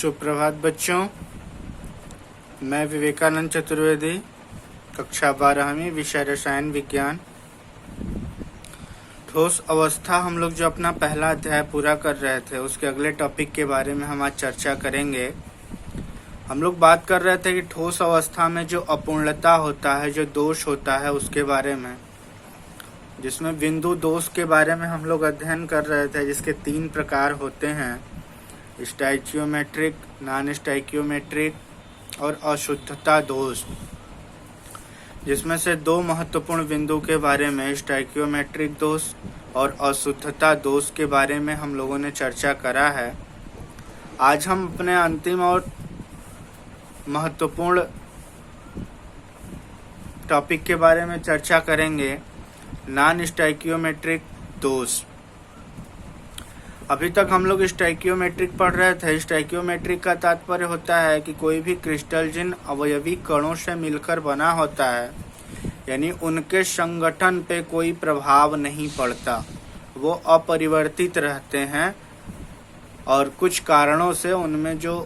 सुप्रभात बच्चों, मैं विवेकानंद चतुर्वेदी, कक्षा 12वीं, विषय रसायन विज्ञान। ठोस अवस्था हम लोग जो अपना पहला अध्याय पूरा कर रहे थे, उसके अगले टॉपिक के बारे में हम आज चर्चा करेंगे। हम लोग बात कर रहे थे कि ठोस अवस्था में जो अपूर्णता होता है, जो दोष होता है, उसके बारे में, जिसमें बिंदु दोष के बारे में हम लोग अध्ययन कर रहे थे, जिसके 3 प्रकार होते हैं: स्टाइकियोमेट्रिक, नॉन स्टाइकियोमेट्रिक और अशुद्धता दोष। जिसमें से 2 महत्वपूर्ण बिंदु के बारे में, स्टाइकियोमेट्रिक दोष और अशुद्धता दोष के बारे में हम लोगों ने चर्चा करा है। आज हम अपने अंतिम और महत्वपूर्ण टॉपिक के बारे में चर्चा करेंगे, नॉन स्टाइकियोमेट्रिक दोष। अभी तक हम लोग स्टाइकियोमेट्रिक पढ़ रहे थे। स्टाइकियोमेट्रिक का तात्पर्य होता है कि कोई भी क्रिस्टल जिन अवयवी कणों से मिलकर बना होता है, यानी उनके संगठन पे कोई प्रभाव नहीं पड़ता, वो अपरिवर्तित रहते हैं और कुछ कारणों से उनमें जो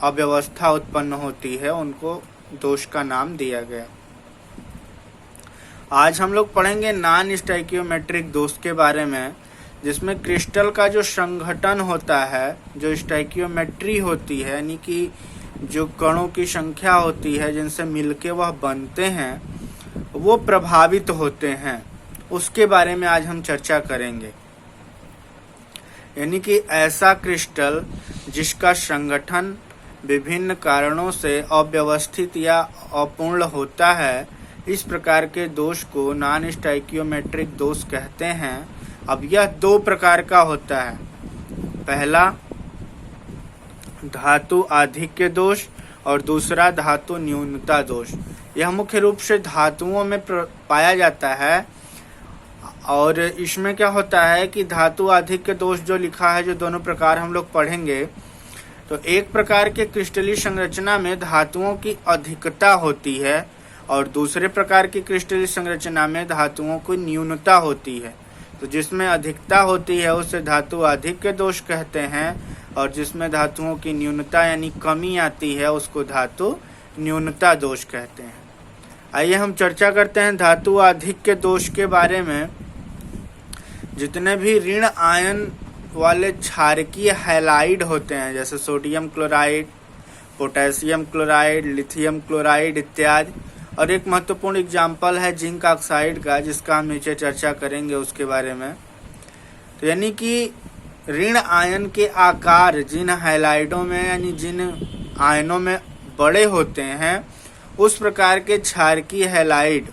अव्यवस्था उत्पन्न होती है, उनको दोष का नाम दिया गया। आज हम लोग पढ़ेंगे नॉन स्टाइकियोमेट्रिक दोष के बारे में, जिसमें क्रिस्टल का जो संगठन होता है, जो स्टाइकियोमेट्री होती है, यानी कि जो कणों की संख्या होती है जिनसे मिलके वह बनते हैं, वो प्रभावित होते हैं। उसके बारे में आज हम चर्चा करेंगे। यानी कि ऐसा क्रिस्टल जिसका संगठन विभिन्न कारणों से अव्यवस्थित या अपूर्ण होता है, इस प्रकार के दोष को नॉन स्टाइकियोमेट्रिक दोष कहते हैं। अब यह 2 प्रकार का होता है। पहला धातु आधिक्य दोष और दूसरा धातु न्यूनता दोष। यह मुख्य रूप से धातुओं में पाया जाता है। और इसमें क्या होता है कि धातु आधिक्य दोष जो लिखा है, जो दोनों प्रकार हम लोग पढ़ेंगे, तो एक प्रकार के क्रिस्टलीय संरचना में धातुओं की अधिकता होती है और दूसरे प्रकार की क्रिस्टलीय संरचना में धातुओं की न्यूनता होती है। तो जिसमें अधिकता होती है उसे धातु आधिक्य दोष कहते हैं, और जिसमें धातुओं की न्यूनता यानी कमी आती है उसको धातु न्यूनता दोष कहते हैं। आइए हम चर्चा करते हैं धातु आधिक्य दोष के बारे में। जितने भी ऋण आयन वाले क्षारकीय हैलाइड होते हैं, जैसे sodium chloride, potassium chloride, lithium chloride इत्यादि, और एक महत्वपूर्ण एग्जाम्पल है जिंक ऑक्साइड का, जिसका हम नीचे चर्चा करेंगे उसके बारे में। तो यानी कि ऋण आयन के आकार जिन हैलाइडों में, यानी जिन आयनों में बड़े होते हैं, उस प्रकार के क्षारकीय हैलाइड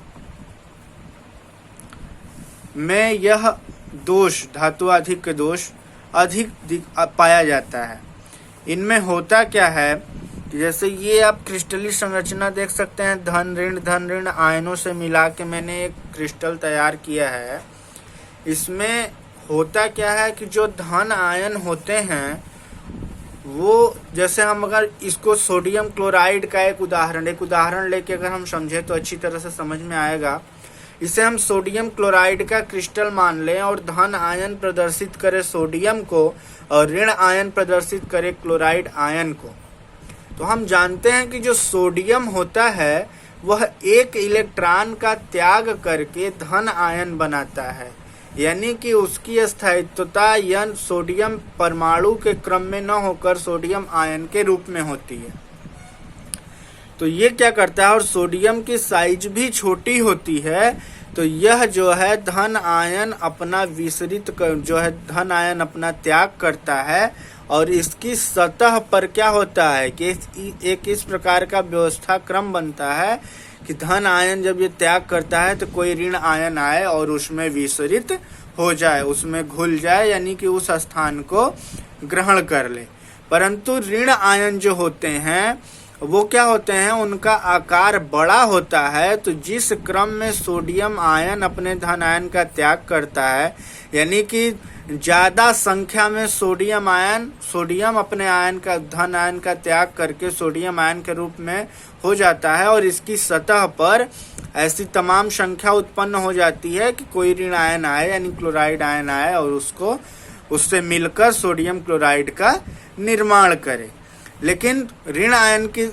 में यह दोष, धातु आधिक्य दोष, अधिक पाया जाता है। इनमें होता क्या है, जैसे ये आप क्रिस्टलीय संरचना देख सकते हैं, धन ऋण आयनों से मिला के मैंने एक क्रिस्टल तैयार किया है। इसमें होता क्या है कि जो धन आयन होते हैं, वो, जैसे हम अगर इसको सोडियम क्लोराइड का एक उदाहरण लेके अगर हम समझे तो अच्छी तरह से समझ में आएगा। इसे हम सोडियम क्लोराइड का क्रिस्टल मान लें और धन आयन प्रदर्शित करे सोडियम को और ऋण आयन प्रदर्शित करे क्लोराइड आयन को। तो हम जानते हैं कि जो सोडियम होता है वह एक इलेक्ट्रॉन का त्याग करके धन आयन बनाता है, यानी कि उसकी स्थायित्वता यन सोडियम परमाणु के क्रम में न होकर सोडियम आयन के रूप में होती है। तो ये क्या करता है, और सोडियम की साइज भी छोटी होती है, तो यह जो है धन आयन अपना धन आयन अपना त्याग करता है, और इसकी सतह पर क्या होता है कि एक इस प्रकार का व्यवस्था क्रम बनता है कि धन आयन जब ये त्याग करता है तो कोई ऋण आयन आए और उसमें विसरित हो जाए, उसमें घुल जाए, यानी कि उस स्थान को ग्रहण कर ले। परंतु ऋण आयन जो होते हैं वो क्या होते हैं, उनका आकार बड़ा होता है। तो जिस क्रम में सोडियम आयन अपने धन आयन का त्याग करता है, यानी कि ज्यादा संख्या में सोडियम अपने आयन का, धन आयन का त्याग करके सोडियम आयन के रूप में हो जाता है, और इसकी सतह पर ऐसी तमाम संख्या उत्पन्न हो जाती है कि कोई ऋण आयन आए, यानी क्लोराइड आयन आए और उसको उससे मिलकर सोडियम क्लोराइड का निर्माण करे। लेकिन ऋण आयन की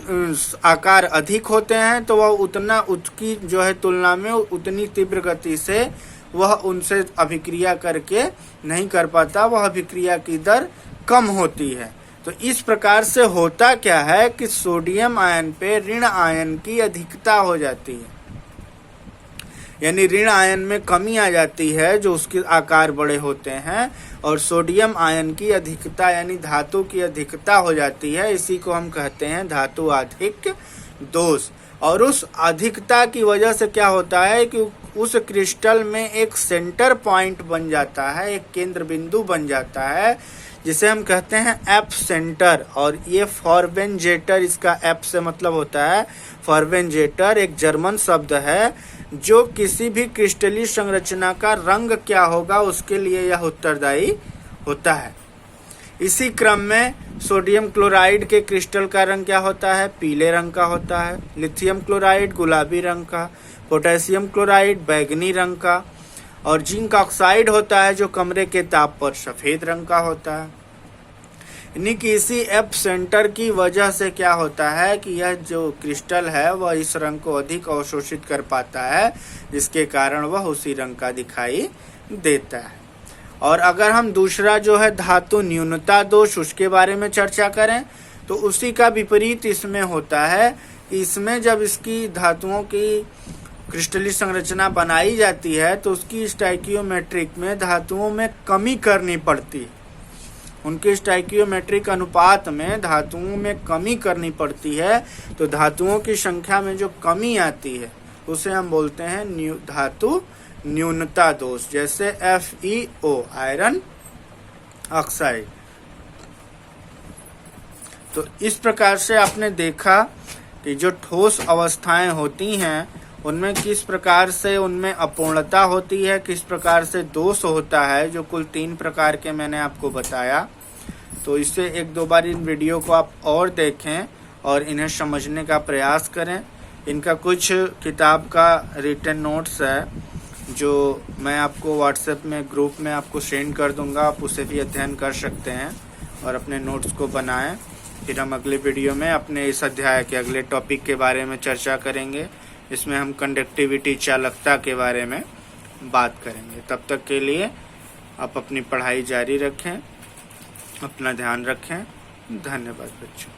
आकार अधिक होते हैं तो वह उतना उसकी जो है तुलना में उतनी तीव्र गति से वह उनसे अभिक्रिया करके नहीं कर पाता, वह अभिक्रिया की दर कम होती है। तो इस प्रकार से होता क्या है कि सोडियम आयन पे ऋण आयन की अधिकता हो जाती है, यानी ऋण आयन में कमी आ जाती है जो उसके आकार बड़े होते हैं, और सोडियम आयन की अधिकता यानी धातु की अधिकता हो जाती है। इसी को हम कहते हैं धातु अधिक दोष। और उस अधिकता की वजह से क्या होता है कि उस क्रिस्टल में एक सेंटर पॉइंट बन जाता है, एक केंद्र बिंदु बन जाता है, जिसे हम कहते हैं एप सेंटर। और ये फॉर्वेंजेटर, इसका एप से मतलब होता है फॉर्वेंजेटर, एक जर्मन शब्द है जो किसी भी क्रिस्टलीय संरचना का रंग क्या होगा उसके लिए यह उत्तरदायी होता है। इसी क्रम में सोडियम क्लोराइड के क्रिस्टल का रंग क्या होता है? पीले रंग का होता है। लिथियम क्लोराइड गुलाबी रंग का, पोटेशियम क्लोराइड बैंगनी रंग का, और जिंक ऑक्साइड होता है जो कमरे के ताप पर सफेद रंग का होता है। यानी कि इसी एप सेंटर की वजह से क्या होता है कि यह जो क्रिस्टल है वह इस रंग को अधिक अवशोषित कर पाता है, जिसके कारण वह उसी रंग का दिखाई देता है। और अगर हम दूसरा जो है धातु न्यूनता दोष उसके बारे में चर्चा करें तो उसी का विपरीत इसमें होता है। इसमें जब इसकी धातुओं की क्रिस्टलीय संरचना बनाई जाती है तो उसकी स्टाइकियोमेट्रिक में धातुओं में कमी करनी पड़ती है, उनके स्टाइकियोमेट्रिक अनुपात में धातुओं में कमी करनी पड़ती है। तो धातुओं की संख्या में जो कमी आती है उसे हम बोलते हैं धातु न्यूनता दोष, जैसे FeO आयरन ऑक्साइड। तो इस प्रकार से आपने देखा कि जो ठोस अवस्थाएं होती हैं उनमें किस प्रकार से उनमें अपूर्णता होती है, किस प्रकार से दोष होता है, जो कुल 3 प्रकार के मैंने आपको बताया। तो इससे 1-2 बार इन वीडियो को आप और देखें और इन्हें समझने का प्रयास करें। इनका कुछ किताब का रिटन नोट्स है जो मैं आपको व्हाट्सएप में ग्रुप में आपको सेंड कर दूंगा, आप उसे भी अध्ययन कर सकते हैं और अपने नोट्स को बनाएं। फिर हम अगले वीडियो में अपने इस अध्याय के अगले टॉपिक के बारे में चर्चा करेंगे। इसमें हम कंडक्टिविटी चालकता के बारे में बात करेंगे। तब तक के लिए आप अपनी पढ़ाई जारी रखें, अपना ध्यान रखें। धन्यवाद बच्चों।